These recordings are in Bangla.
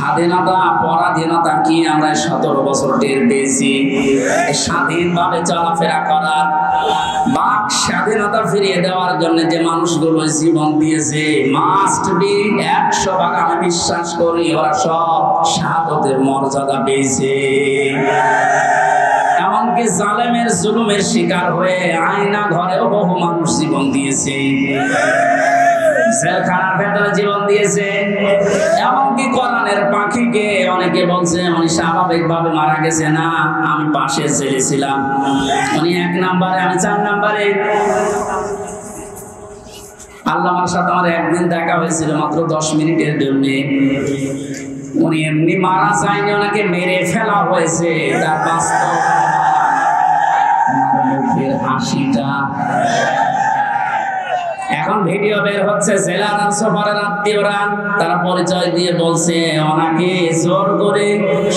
স্বাধীনতা পরাধীনতা কি আমরা 17 বছর টের পেয়েছি। স্বাধীনভাবে চলাফেরা করার বাক স্বাধীনতা ফিরিয়ে দেওয়ার জন্য যে মানুষগুলো জীবন দিয়েছে, মাস্ট বি 100 ভাগ আমি বিশ্বাস করি ওরা সব শাহাদাতের মর্যাদা পেয়েছে। এমনকি জালেমের জুলুমের শিকার হয়ে আয়না ঘরেও বহু মানুষ জীবন দিয়েছে, জেলখানার ভেতরে জীবন দিয়েছে। এমনকি কোরআনের পাখিকে অনেকে বলছে উনি স্বাভাবিকভাবে মারা গেছে, না আমি পাশে ছেড়েছিলাম, উনি 1 নম্বরে আমি 4 নম্বরে। আল্লাহর সাথে আমার একদিন দেখা হয়েছিল মাত্র 10 মিনিটের জন্য। উনি এমনি মারা যায়নি, ওনাকে মেরে ফেলা হয়েছে। তার বাস্তব মুখের হাসিটা এখন ভিডিও বের হচ্ছে, জেলার সফরের আত্মীয়রা তারা পরিচয় দিয়ে বলছে ওনাকে জোর করে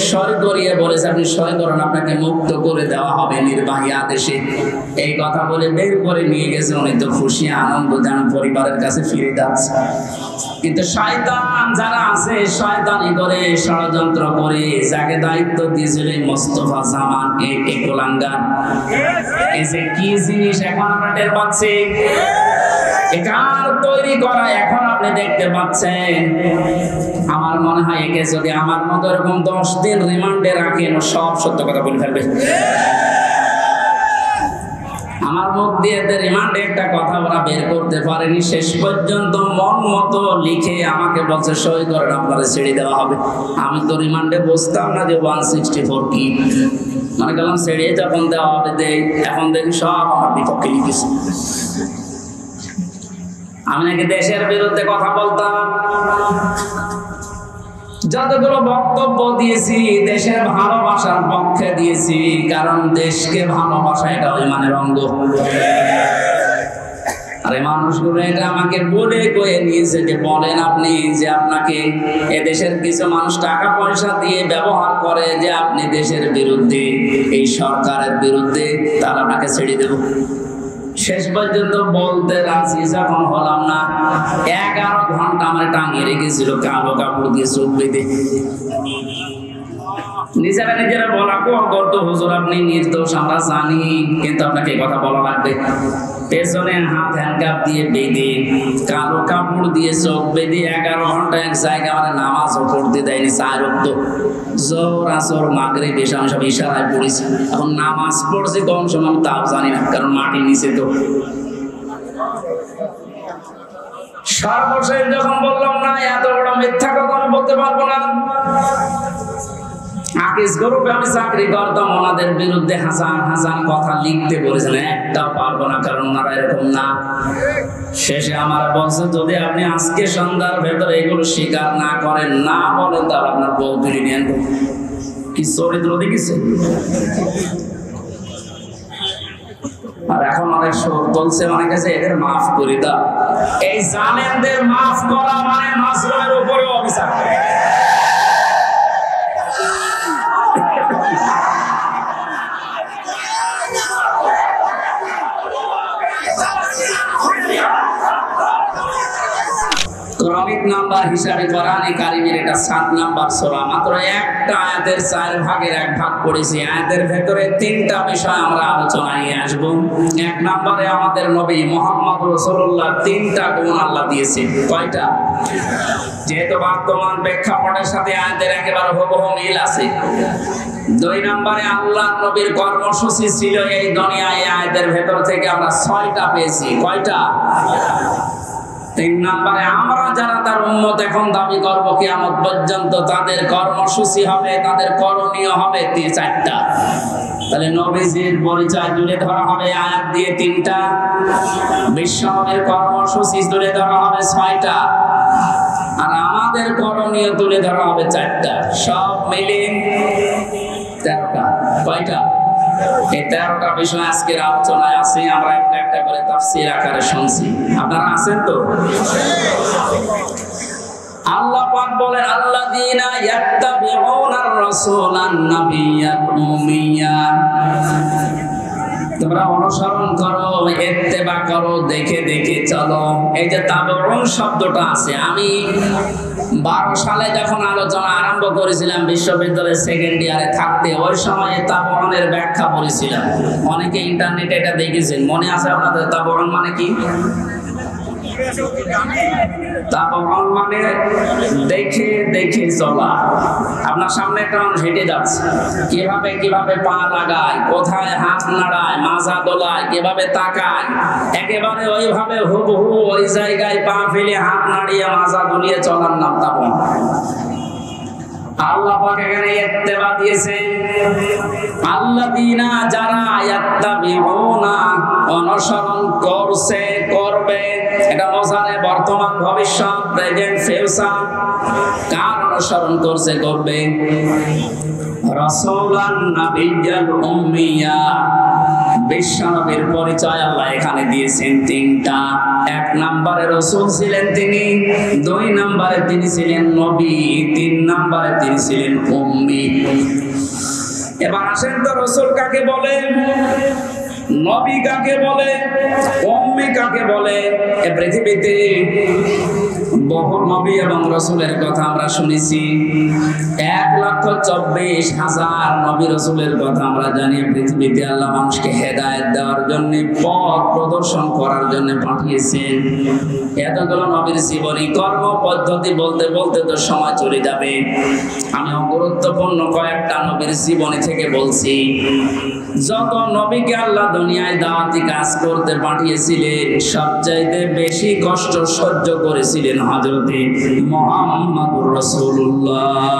সই করিয়ে বলেছে আপনি সই করুন, আপনাকে মুক্ত করে দেওয়া হবে নির্বাহী আদেশে। এই কথা বলে বের করে নিয়ে গেছে। উনি তো খুশি আনন্দ যেন পরিবারের কাছে ফিরে যাচ্ছে। কিন্তু শয়তান যারা আছে শয়তানি করে ষড়যন্ত্র করে যাকে দায়িত্ব দিয়েছিল মোস্তফা জামান এই কোলাঙ্গার, এই যে কি জিনিস এখন আমরা টের পাচ্ছি, একার তৈরি করা এখন আপনি দেখতে পাচ্ছেন। আমার মনে হয় একে যদি আমার মতো এরকম 10 দিন রিমান্ডে রাখেন সব সত্য কথা বলে ফেলবে। আমার মুখ দিয়ে রিমান্ডে একটা কথা ওরা বের করতে পারেনি, শেষ পর্যন্ত মন মতো লিখে আমাকে বলছে সই করেন আপনারা ছেড়ে দেওয়া হবে। আমি তো রিমান্ডে বসতাম না যে 164 কি, মনে করলাম ছেড়ে যখন দেওয়া হবে দেই, এখন দেখি সব আমার বিপক্ষে লিখেছে। আমি নাকি দেশের বিরুদ্ধে কথা বলতাম, যতগুলো বক্তব্য দিয়েছি দেশের ভালোবাসার পক্ষে দিয়েছি, কারণ দেশকে ভালোবাসা এটা ইমানের অঙ্গ। আরে মানুষগুলো এটা আমাকে বলে কয়ে নিয়েছে যে বলেন আপনি যে আপনাকে এদেশের কিছু মানুষ টাকা পয়সা দিয়ে ব্যবহার করে যে আপনি দেশের বিরুদ্ধে, এই সরকারের বিরুদ্ধে, তাহলে আপনাকে ছেড়ে দেব। শেষ পর্যন্ত বলতে রাজি যখন হলাম না, 11 ঘন্টা আমার টাঙিয়ে রেখেছিল কালো কাপড় দিয়ে চোখ বেঁধে। নিজেরা নিজেরা বলা করতো হুজুর আপনি নির্দোষ আমরা জানি, কিন্তু আপনাকে এই কথা বলা লাগবে। পেছনে হাত হ্যান্ডকাপ দিয়ে বেঁধে কালো কাপড় দিয়ে চোখ বেঁধে 11 ঘন্টা এক জায়গায় আমার নামাজও পড়তে দেয়নি। 4 ওয়াক্ত জোহর আসর মাগরিব এসা আমি সব ইশারায় পড়েছি। এখন নামাজ পড়ছি কোন সময় আমি তাও জানি না, কারণ মাটির নিচে তো। সর্বশেষ যখন বললাম না এত বড় মিথ্যা কথা আমি বলতে পারবো না, আকিস গ্রুপে আমি চাকরি করতাম, ওনাদের বিরুদ্ধে হাজার হাজার কথা লিখতে বলেছেন, একটাও পারবো না, কারণ ওনারা এরকম না। শেষে আমার বলছে যদি আপনি আজকে সন্ধ্যার ভেতরে এগুলো স্বীকার না করেন, না বলেন, তাহলে আপনার বউ তুলে নিয়ে আনবো। কি চরিত্র দেখিস। আর এখন অনেক সুর তুলছে, অনেক কাছে এদের মাফ করে দাও। এই জালেমদের মাফ করা মানে মাসরুমের উপরে অভিশাপ। ক্রমিক নাম্বার হিসাবে কোরআনে কারিমের এটা 7 নাম্বার সূরা, মাত্র একটা আয়াতের 4 ভাগের 1 ভাগ পড়েছি। আয়াতের ভেতরে 3টা বিষয় আমরা আলোচনায় নিয়ে আসব। 1 নম্বরে আমাদের নবী মুহাম্মদ রাসূলুল্লাহ 3টা গুণ আল্লাহ দিয়েছে। কয়টা? যেহেতু বর্তমান প্রেক্ষাপটের সাথে আয়াতের একেবারে হুবহু মিল আছে। 2 নম্বরে আল্লাহ নবীর কর্মসূচি ছিল এই দুনিয়ায়, আয়াতের ভেতর থেকে আমরা 6টা পেয়েছি। কয়টা? 3 নম্বরে আমরা যারা তার উম্মত এখন দাবি করব কিয়ামত পর্যন্ত, তাদের কর্মসূচি হবে, তাদের করণীয় হবে 4টা। তাহলে নবীজির পরিচয় তুলে ধরা হবে আয়াত দিয়ে 3টা, বিশ্বনবীর কর্মসূচি তুলে ধরা হবে 6টা, আর আমাদের করণীয় তুলে ধরা হবে 4টা। সব মিলে 13টা। কয়টা? এই 13টা বিষয় আজকের আলোচনায় আছে। আমরা একটা একটা করে তাফসীর আকারে শুনছি। আপনারা আছেন তো? আল্লাহ পাক বলেন আল্লাযীনা ইয়াত্তাবিউনার রাসূলান নাবিয়্যাল উম্মিয়্যা, তোমরা অনুসরণ করো, ইত্তেবা করো, দেখে দেখে চলো। এই যে তাবউন শব্দটা আছে, আমি 12 সালে যখন আলোচনা আরম্ভ করেছিলাম বিশ্ববিদ্যালয়ের সেকেন্ড ইয়ারে থাকতে, ওই সময় তাবউনের ব্যাখ্যা পড়েছিলাম। অনেকে ইন্টারনেটে এটা দেখেছেন, মনে আছে আপনাদের তাবউন মানে কি? তাবউন মানে দেখে দেখে চলা। আপনার সামনে একটা মানুষ হেঁটে যাচ্ছে, কিভাবে কিভাবে পা লাগায়, কোথায় হাত নাড়ায়, মাজা দোলায়, কিভাবে তাকায়, একেবারে ওইভাবে হুবহু ওই জায়গায় পা ফেলে হাত নাড়িয়ে মাজা দুলিয়ে চলার নাম তাবউন। আল্লাহ পাক এখানে ইত্তেবা দিয়েছেন, আল্লাযীনা যারা ইয়াত্তাবিউনা অনুসরণ করছে, করবে। এটা মোজানে বর্তমান ভবিষ্যৎ, প্রেজেন্ট ফিউচার। কার অনুসরণ করছে, করবে? রাসূলান নাবিয়্যাল উম্মিয়া, বিশ্বনবীর পরিচয় আল্লাহ এখানে দিয়েছেন তিনটা। 1 নম্বরে রাসূল ছিলেন তিনি, 2 নম্বরে তিনি ছিলেন নবী, 3 নম্বরে তিনি ছিলেন উম্মি। এবার আসেন তো, রাসূল কাকে বলে, নবী কাকে বলে, উম্মি কাকে বলে? এই পৃথিবীতে বহু নবী এবং রাসূলের কথা আমরা শুনেছি। 1,24,000 নবী রাসূলের কথা আমরা জানি। পৃথিবীতে আল্লাহ মানুষকে হেদায়েত দেওয়ার জন্য, পথ প্রদর্শন করার জন্য পাঠিয়েছেন। এতগুলো নবীর জীবনী, কর্ম পদ্ধতি বলতে বলতে তো সময় চলে যাবে। আমি গুরুত্বপূর্ণ কয়েকটা নবীর জীবনী থেকে বলছি। যত নবীকে আল্লাহ দুনিয়ায় দাওয়াতি কাজ করতে পাঠিয়েছিলেন, সবচাইতে বেশি কষ্ট সহ্য করেছিলেন হযরতে মুহাম্মদুর রাসূলুল্লাহ।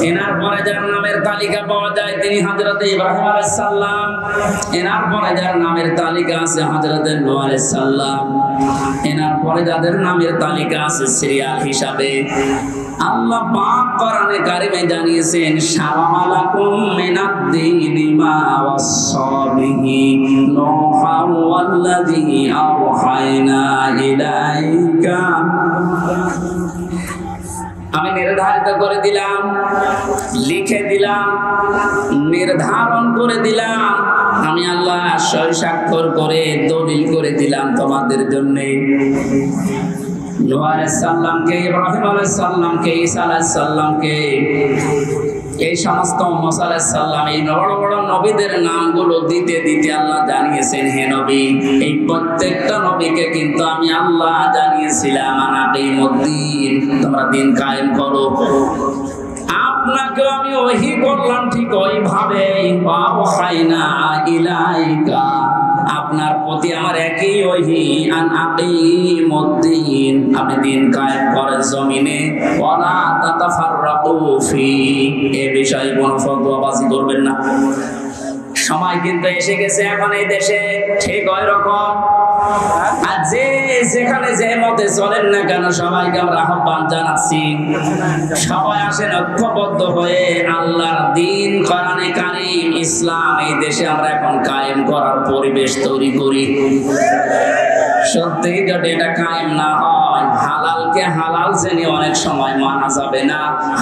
এনার পরে যার নামের তালিকা পাওয়া যায় তিনি হযরতে ইব্রাহিম আলাইহিস সালাম। এনার পরে যার নামের তালিকা আছে হযরতে নূহ আলাইহিস সালাম। এনার পরে যাদের নামের তালিকা আছে সিরিয়াল হিসাবে, আল্লাহ পাক কোরআনে কারিমে জানিয়েছেন, শারা'a লাকুম মিনাদ-দীনি মা ওয়াসসা বিহি নূহা ওয়াল্লাযী আওহায়না ইলাইকা। আমি নির্ধারিত করে দিলাম, লিখে দিলাম, নির্ধারণ করে দিলাম, আমি আল্লাহ সই স্বাক্ষর করে দলিল করে দিলাম তোমাদের জন্য। নূহ আলাইহিস সালামকে, ইব্রাহিম আলাইহিস সালামকে, ঈসা আলাইহিস সালামকে, এই সমস্ত মুসা আলাইহিস সালাম, এই বড় বড় নবীদের নামগুলো দিতে দিতে আল্লাহ জানিয়েছেন, হে নবী, এই প্রত্যেকটা নবীকে কিন্তু আমি আল্লাহ জানিয়েছিলাম আনাকিমুদ্দিন, তোমরা দিন কায়েম করো। আপনাকে আমি ওহী করলাম ঠিক ওইভাবে, ওয়াহাইনা ইলাইকা, আপনার প্রতি আমার একই ওহী, আন আকিমুদ্দিন, আপনি দিন কায়েম করেন জমিনে, ওয়ালা তাতাফাররাকু ফি, এই বিষয়ে কোনো ফতোয়াবাজি করবেন না। সময় কিন্তু এসে গেছে এখন এই দেশে ঠিক ওই রকম। আর যে যেখানে যে মতে চলেন না কেন, সবাইকে আমরা আহ্বান জানাচ্ছি, সবাই আসেন ঐক্যবদ্ধ হয়ে আল্লাহর দ্বীন, কোরআনে কারীম, ইসলাম এই দেশে আমরা এখন কায়েম করার পরিবেশ তৈরি করি। সত্যি যদি এটা কায়েম না হয়, হালালকে হালাল জেনে অনেক সময় মানা যাবে না,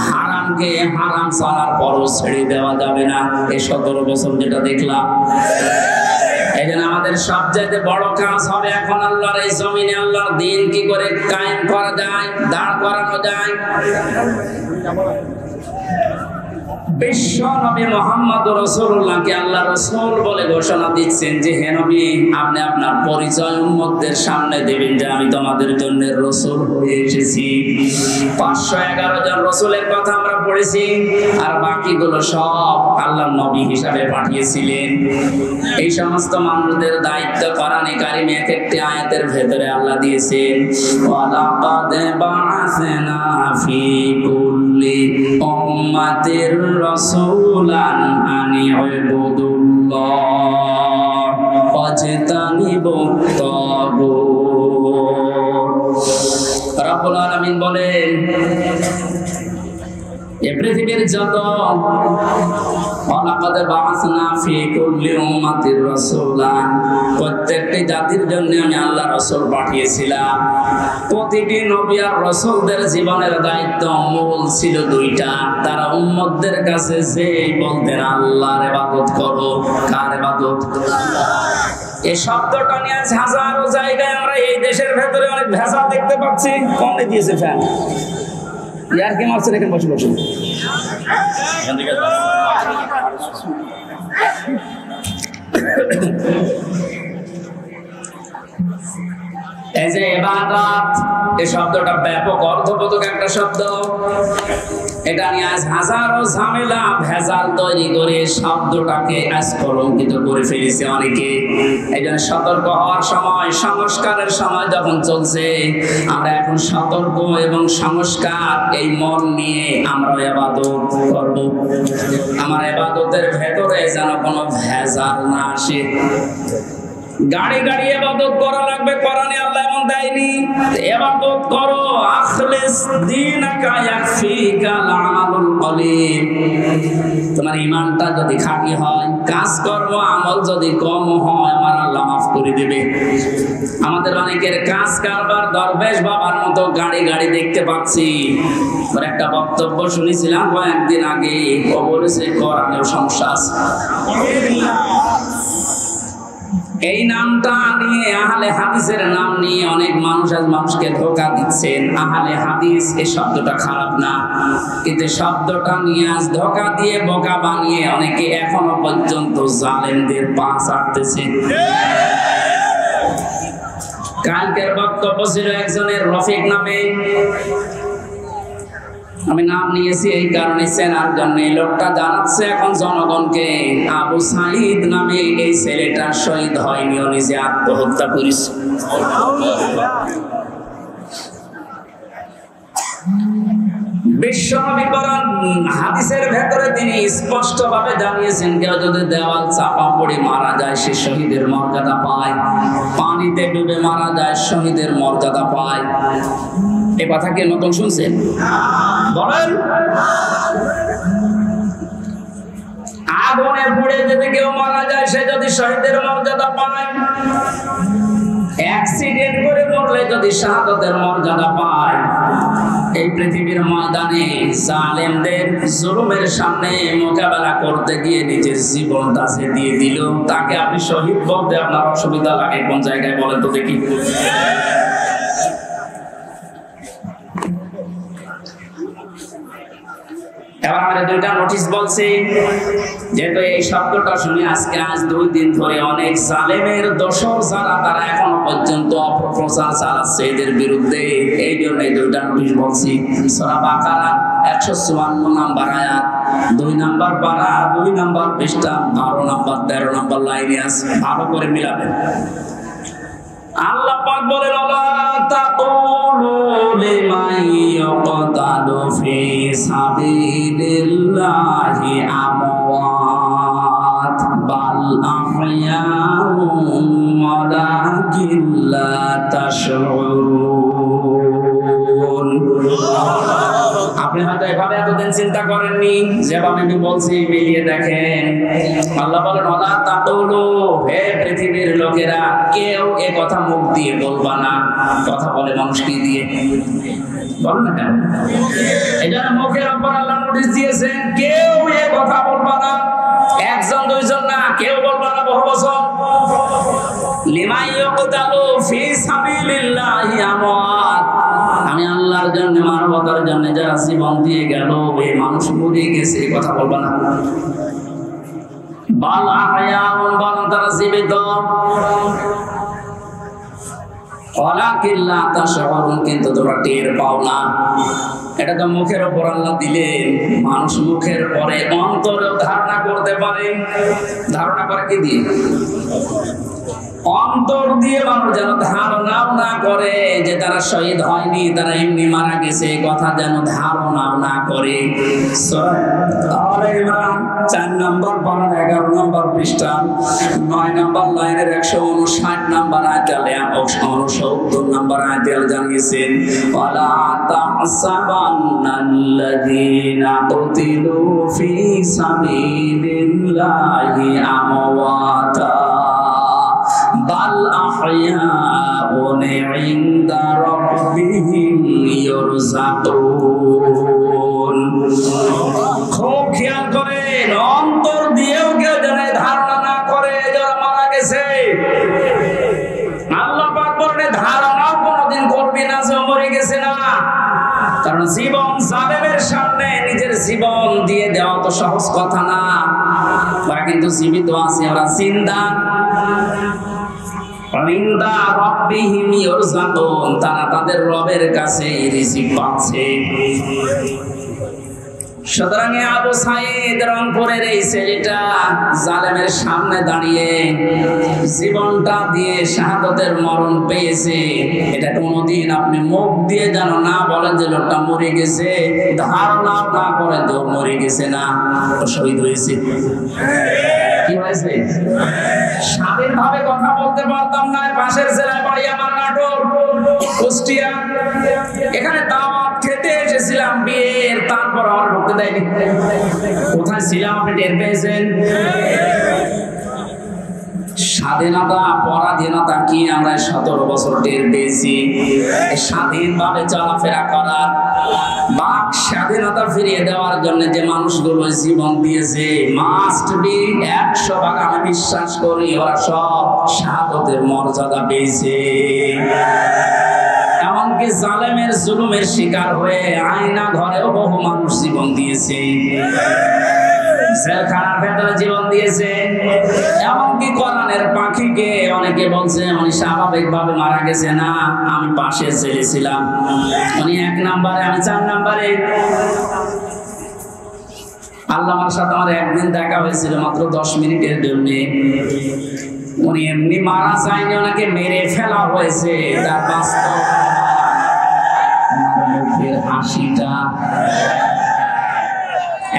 হারামকে হারাম জানার পরও ছেড়ে দেওয়া যাবে না। এই 17 বছর যেটা দেখলাম, এই জন্য আমাদের সবচাইতে বড় কাজ হবে এখন আল্লাহর এই জমিনে আল্লাহর দ্বীন কি করে কায়েম করা যায়, দাঁড় করানো যায়। বিশ্ব নবী মুহাম্মদুর রাসূলুল্লাহকে আল্লাহ রাসূল বলে ঘোষণা দিচ্ছেন যে, হে নবী, আপনি আপনার পরিচয় উম্মতদের সামনে দেবেন যে আমি তোমাদের জন্য রাসূল হয়ে এসেছি। 511 জন রাসূলের কথা আমরা পড়েছি, আর বাকিগুলো সব আল্লাহর নবী হিসাবে পাঠিয়েছিলেন। এই সমস্ত মানুষদের দায়িত্ব কোরআনে কারিমে এক একটি আয়াতের ভেতরে আল্লাহ দিয়েছেন, ওয়ালাকাদ বা'আসনা ফি কুল্লি উম্মাতির রাসূলান আনি ইবুদুল্লাহ ওয়াজতানিবুত তাগুত। রব্বুল আলামিন বলেন, এই পৃথিবীর যত ওয়ালাকাদ বা'আসনা ফি কুল্লি উম্মাতির রাসূলান, প্রত্যেকটি জাতির জন্য আমি আল্লাহ রাসূল পাঠিয়েছিলাম। প্রতিটি নবী আর রাসূলদের জীবনের দায়িত্ব মূল ছিল 2টা। তারা উম্মতদের কাছে যে বলতেন আল্লাহর ইবাদত করো। কার ইবাদত? এই শব্দটা নিয়ে আজ হাজারো জায়গায় আমরা এই দেশের ভেতরে অনেক ভেজাল দেখতে পাচ্ছি। কমে দিয়েছে ফ্যান, ইয়ার কি মারছে দেখেন, বসে বসে এই যে ইবাদত, এই শব্দটা ব্যাপক অর্থবোধক একটা শব্দ। এটা নিয়ে আজ হাজারো ঝামেলা ভেজাল তৈরি করে শব্দটাকে আজ কলঙ্কিত করে ফেলেছে অনেকে। এই জন্য সতর্ক হওয়ার সময়, সংস্কারের সময় যখন চলছে, আমরা এখন সতর্ক এবং সংস্কার এই মন নিয়ে আমরা ইবাদত করব। আমার ইবাদতের ভেতরে যেন কোনো ভেজাল না আসে। গাড়ি গাড়ি ইবাদত করা লাগবে, কোরআনে আল্লাহ এমন দেয়নি। ইবাদত করো, আখলিস দীনাকা ইয়াকফিকাল আমালুল কলিল। তোমার ঈমানটা যদি খাঁটি হয়, কাজ কর্ম আমল যদি কম হয়, আমার আল্লাহ মাফ করে দেবে। আমাদের অনেকের কাজ কারবার দরবেশ বাবার মতো গাড়ি গাড়ি দেখতে পাচ্ছি। ওর একটা বক্তব্য শুনেছিলাম কয়েকদিন আগে, ও বলেছে কোরআনেও সমস্যা আছে। এই নামটা নিয়ে, আহলে হাদিসের নাম নিয়ে অনেক মানুষ আজ মানুষকে ধোঁকা দিচ্ছেন। আহলে হাদিস এই শব্দটা খারাপ না, কিন্তু শব্দটা নিয়ে আজ ধোঁকা দিয়ে বোকা বানিয়ে অনেকে এখনো পর্যন্ত জালেমদের পা চাটতেছে। কালকের বক্তব্য ছিল একজনের রফিক নামে, আমি নাম নিয়েছি এই কারণে চেনার জন্য। এই লোকটা জানাচ্ছে এখন জনগণকে, আবু সাঈদ নামে এই ছেলেটা শহীদ হয়নি, ও নিজে আত্মহত্যা করেছে। বিশ্বনবী কোরআন হাদিসের ভেতরে তিনি স্পষ্টভাবে জানিয়েছেন, কেউ যদি দেওয়াল চাপা পড়ে মারা যায় সে শহীদের মর্যাদা পায়, পানিতে ডুবে মারা যায় শহীদের মর্যাদা পায়। এই কথা কি নতুন শুনছেন? বলেন। আগুনে পুড়ে যদি কেউ মারা যায় সে যদি শহীদের মর্যাদা পায়, অ্যাক্সিডেন্ট করে মরলে যদি শাহাদাতের মর্যাদা পায়, এই পৃথিবীর ময়দানে জালেমদের জুলুমের সামনে মোকাবেলা করতে গিয়ে নিজের জীবনটা সে দিয়ে দিল, তাকে আপনি শহীদ বলতে আপনার অসুবিধা লাগে কোন জায়গায় বলেন তো দেখি? এবার আমরা দুইটা নোটিশ বলছি, যেহেতু এই শব্দটা শুনে আজকে আজ 2 দিন ধরে অনেক জালেমের দোসর যারা, তারা এখনো পর্যন্ত অপপ্রচার চালাচ্ছে এদের বিরুদ্ধে। এই জন্য এই দুইটা নোটিশ বলছি। সূরা বাকারা 154 নম্বর আয়াত, 2 নম্বর পারা, 2 নম্বর পৃষ্ঠা, 12 নম্বর 13 নম্বর লাইনে আছে, ভালো করে মিলাবেন। আল্লাহ পাক বলেন, ওয়ালা তাকুলু লিমান ইয়াকতালু ফি সাবিলিল্লাহি আমওয়াত বাল আহইয়াউম ওয়ালাকিন লা তাশউরুন। আপনি হয়তো এভাবে এতদিন চিন্তা করেননি, যেভাবে আমি বলছি মিলিয়ে দেখেন। আল্লাহ বলেন, ওয়ালা তাকুলু, হে পৃথিবীর লোকেরা, কেউ এ কথা মুখ দিয়ে বলবা না। কথা বলে মানুষ কি দিয়ে? বলেন না কেন? এই জন্য মুখের উপর আল্লাহ নোটিশ দিয়েছেন, কেউ এ কথা বলবা না। 1 জন 2 জন না, কেউ বলবা না বহু বছর। লিমান ইয়াকতালু ফি সাবিলিল্লাহি আমওয়াত, আমি আল্লাহর জন্য, মানবতার জন্য যারা জীবন দিয়ে গেল, এই মানুষ মরে গেছে, এই কথা বলবা না। বাল আহয়াউন, বরং তারা জীবিত। ওয়ালাকিন লা তাশউরুন, কিন্তু তোমরা টের পাও না। এটা তো মুখের উপর আল্লাহ দিলেন, মানুষ মুখের পরে অন্তরেও ধারণা করতে পারে। ধারণা করে কি দিয়ে? অন্তর দিয়ে মানুষ যেন ধারণাও না করে যে তারা শহীদ হয়নি, তারা এমনি মারা গেছে, এই কথা যেন ধারণাও না করে। সূরা আলে ইমরান 4 নম্বর পারা 11 নম্বর পৃষ্ঠা 9 নম্বর লাইনের 159 নম্বর আয়াতে 69 নম্বর আয়াতে জানিয়েছেন, ওয়ালা তাহসাবান্নাল্লাযীনা কুতিলু ফি সাবিলিল্লাহি আমওয়াতা বাল আহইয়াউন ইনদা রাব্বিহিম ইউরযাকুন। খুব খেয়াল করেন, অন্তর দিয়েও কেউ যেন ধারণা না করে যারা মারা গেছে জীবন দিয়ে দেওয়া তো সহজ কথা না। ওরা কিন্তু জীবিত আছে, ওরা জিন্দা। তারা তাদের রবের কাছে রিজিক পাচ্ছে। সুতরাং আবু সাঈদ রংপুরের এই ছেলেটা জালেমের সামনে দাঁড়িয়ে জীবনটা দিয়ে শাহাদাতের মরণ পেয়েছে। এটা কোনোদিন আপনি মুখ দিয়ে যেন না বলেন যে লোকটা মরে গেছে, ধারণা না করেন যে মরে গেছে, না, শহীদ হয়েছে। কি হয়েছে? স্বাধীনভাবে কথা বলতে পারতাম না। পাশের জেলায় বাড়ি আমার, নাটোর, কুষ্টিয়া। এখানে দাওয়াত খেতে এসেছিলাম বিয়ের, তারপর আমার ঢুকতে দেয়নি। কোথায় ছিলাম আপনি টের পেয়েছেন? স্বাধীনতা পরাধীনতা কি আমরা 17 বছর টের পেয়েছি। স্বাধীনভাবে চলাফেরা করার, বাক স্বাধীনতা ফিরিয়ে দেওয়ার জন্য যে মানুষগুলো জীবন দিয়েছে, মাস্ট বি 100 ভাগ আমি বিশ্বাস করি ওরা সব শাহাদাতের মর্যাদা পেয়েছে। এমনকি জালেমের জুলুমের শিকার হয়ে আয়না ঘরেও বহু মানুষ জীবন দিয়েছে, জেলখানার ভেতরে জীবন দিয়েছে। এমনকি কোরআনের পাখিকে অনেকে বলছে উনি স্বাভাবিকভাবে মারা গেছে, না, আমি পাশে ছেড়েছিলাম, উনি 1 নম্বরে, আমি 4 নম্বরে। আল্লাহর সাথে আমার একদিন দেখা হয়েছিল মাত্র 10 মিনিটের জন্য। উনি এমনি মারা যায়নি, ওনাকে মেরে ফেলা হয়েছে। তার বাস্তব মুখের হাসিটা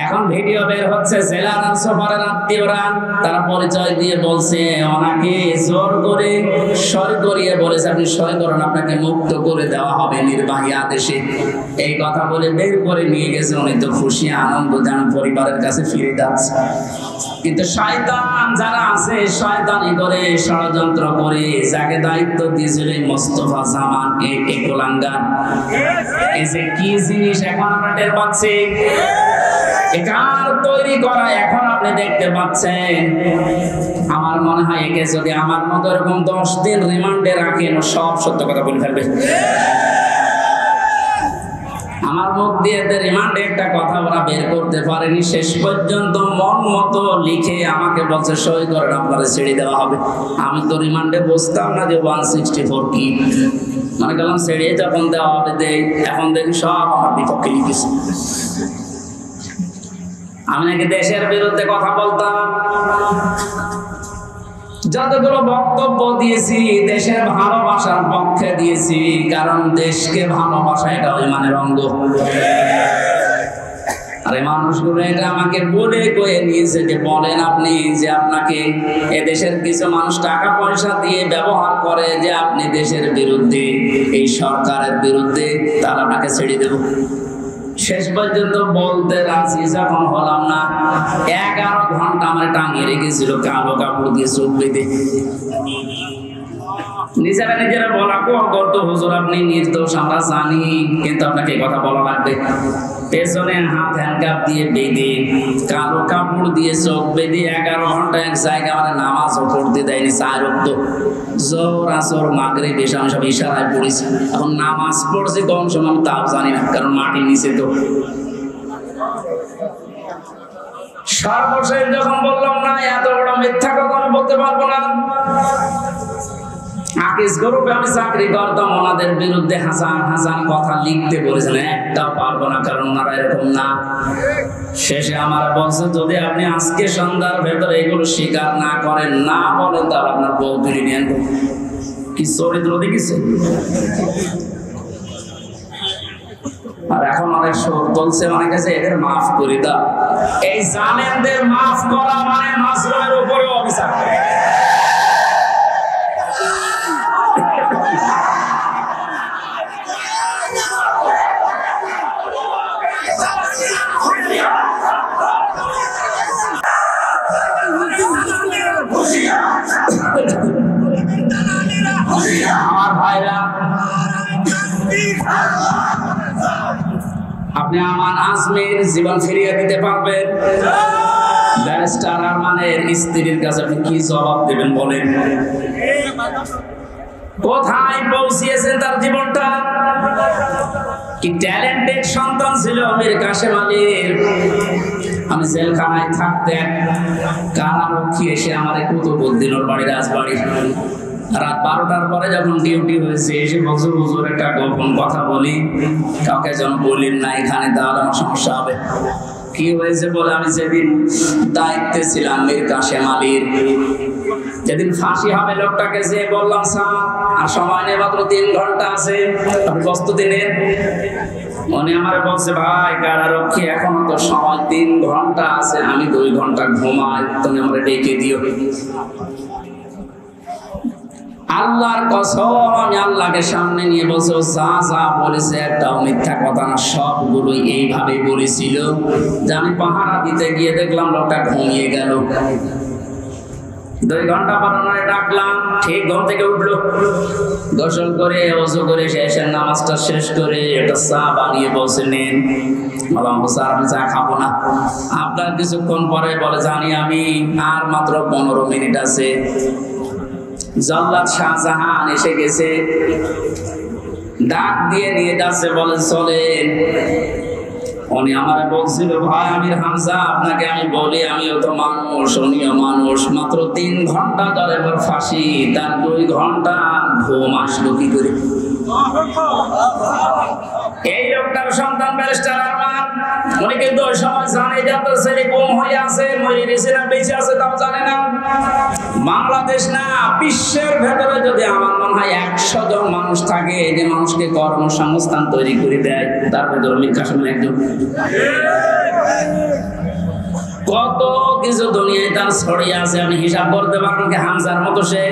এখন ভিডিও বের হচ্ছে। জেলার সফরের আত্মীয়রা তারা পরিচয় দিয়ে বলছে ওনাকে জোর করে সই করিয়ে বলেছে আপনি সই করুন, আপনাকে মুক্ত করে দেওয়া হবে নির্বাহী আদেশে। এই কথা বলে বের করে নিয়ে গেছে। উনি তো খুশি আনন্দ যেন পরিবারের কাছে ফিরে যাচ্ছে। কিন্তু শয়তান যারা আছে, শয়তানি করে ষড়যন্ত্র করে যাকে দায়িত্ব দিয়েছিল মোস্তফা জামান, এই কোলাঙ্গার, এই যে কি জিনিস এখন আমরা টের পাচ্ছি, একার তৈরি করা এখন আপনি দেখতে পাচ্ছেন। আমার মনে হয় একে যদি আমার মতো এরকম 10 দিন রিমান্ডে রাখেন, সব সত্য কথা বলে ফেলবে। আমার মুখ দিয়ে রিমান্ডে একটা কথা ওরা বের করতে পারেনি। শেষ পর্যন্ত মন মতো লিখে আমাকে বলছে সই করেন, আপনারা ছেড়ে দেওয়া হবে। আমি তো রিমান্ডে বুঝতাম না যে 164 কি, মনে করলাম ছেড়ে যখন দেওয়া হবে দেই। এখন দেখি সব আমার বিপক্ষে লিখেছে। আমি নাকি দেশের বিরুদ্ধে কথা বলতাম। যতগুলো বক্তব্য দিয়েছি দেশের ভালোবাসার পক্ষে দিয়েছি, কারণ দেশকে ভালোবাসা এটা ইমানের অঙ্গ। আর এই মানুষগুলো এটা আমাকে বলে কয়ে নিয়েছে যে বলেন আপনি যে আপনাকে এদেশের কিছু মানুষ টাকা পয়সা দিয়ে ব্যবহার করে যে আপনি দেশের বিরুদ্ধে, এই সরকারের বিরুদ্ধে, তারা আপনাকে ছেড়ে দেব। শেষ পর্যন্ত বলতে রাজি যখন হলাম না, 11 ঘন্টা আমার টাঙিয়ে রেখেছিল কালো কাপড় দিয়ে চোখ বেঁধে। নিজেরা নিজেরা বলা করতো হুজুর আপনি নির্দোষ, আমরা জানি, কিন্তু আপনাকে এই কথা বলা লাগবে। পেছনে হাত হ্যান্ডকাপ দিয়ে বেঁধে, কালো কাপড় দিয়ে চোখ বেঁধে 11 ঘন্টা এক জায়গায় আমাদের নামাজও পড়তে দেয়নি। 4 ওয়াক্ত জোহর, আসর, মাগরিব, এশা আমি সব ইশারায় পড়েছি। এখন নামাজ পড়ছি কম সময় আমি তাও জানি না, কারণ মাটির নিচে তো। সর্বশেষ যখন বললাম না এত বড় মিথ্যা কথা আমি বলতে পারবো না, আকিস গ্রুপে আমি চাকরি করতাম, ওনাদের বিরুদ্ধে হাজার হাজার কথা লিখতে বলেছেন, একটা পারবো না, কারণ ওনারা এরকম না। শেষে আমার বলছে যদি আপনি আজকে সন্ধ্যার ভেতরে এগুলো স্বীকার না করেন, না বলেন, তাহলে আপনার বউ তুলে নিয়ে আনবো। কি চরিত্র দেখিছে। আর এখন অনেক শোক বলছে অনেক কাছে এদের মাফ করে দাও। এই জালেমদের মাফ করা মানে মাসরুমের উপরে অভিশাপ। আমার ভাইরা, আপনি আমান আজমির জীবন ফিরিয়ে দিতে পারবেন? ব্যারিস্টার আরমানের স্ত্রীর কাছে আপনি কি জবাব দেবেন বলেন? কোথায় পৌঁছিয়েছেন তার জীবনটা? কি ট্যালেন্টেড সন্তান ছিল মীর কাসেম আলীর, আমি জেলখানায় থাকতে কারারক্ষী এসে আমার কুতুবউদ্দিন ওর বাড়ি রাজবাড়ি রাত 12টার পরে যখন ডিউটি হয়েছে এসে বলছে হুজুর একটা গোপন কথা বলি, কাউকে যেন বলেন না এখানে, তাহলে আমার সমস্যা হবে। কি হয়েছে বলে, আমি যেদিন দায়িত্বে ছিলাম মীর কাশেম আলীর, যেদিন ফাঁসি হবে লোকটাকে যে বললাম স্যার আর সময় নেই, মাত্র 3 ঘন্টা আছে, আপনি প্রস্তুতি নেন। উনি আমার বলছে ভাই কারারক্ষী এখনো তো সময় 3 ঘন্টা আছে, আমি 2 ঘন্টা ঘুমাই, তুমি আমার ডেকে দিও। আল্লাহর কসম আমি আল্লাহকে সামনে নিয়ে বলছি যা যা বলেছে একটাও মিথ্যা কথা না, সবগুলোই এইভাবে বলেছিল যে আমি পাহারা দিতে গিয়ে দেখলাম লোকটা ঘুমিয়ে গেল। 2 ঘন্টা পর ডাকলাম, ঠিক ঘুম থেকে উঠলো, গোসল করে ওযু করে শেষের নামাজটা শেষ করে একটা চা বানিয়ে বসে নেন। বললাম স্যার আমি চা খাবো না। আপনার কিছুক্ষণ পরে বলে জানি আমি, আর মাত্র 15 মিনিট আছে। জল্লাদ শাহজাহান এসে গেছে, ডাক দিয়ে নিয়ে যাচ্ছে, বলে চলেন। উনি আমারে বলছিল ভাই আমির হামজা আপনাকে আমি বলি, আমিও তো মানুষ, উনিও মানুষ, মাত্র 3 ঘন্টা ধরে ফাঁসি, তার 2 ঘন্টা ঘুম আসলো কি করে? এই লোকটার সন্তান ব্যারিস্টার আরমান, উনি কিন্তু ওই সময় জানে যে আপনার ছেলে গুম হয়ে আছে, মরে গেছে না বেঁচে আছে তাও জানে না। বাংলাদেশ না বিশ্বের ভেতরে যদি আমার মনে হয় 100 জন মানুষ থাকে যে মানুষকে কর্মসংস্থান তৈরি করে দেয়, তার ভেতরে মীর কাশেম একজন। কত কিছু দুনিয়ায় তার ছড়িয়ে আছে, আমি হিসাব করতে পারবো কি হামজার মতো সে।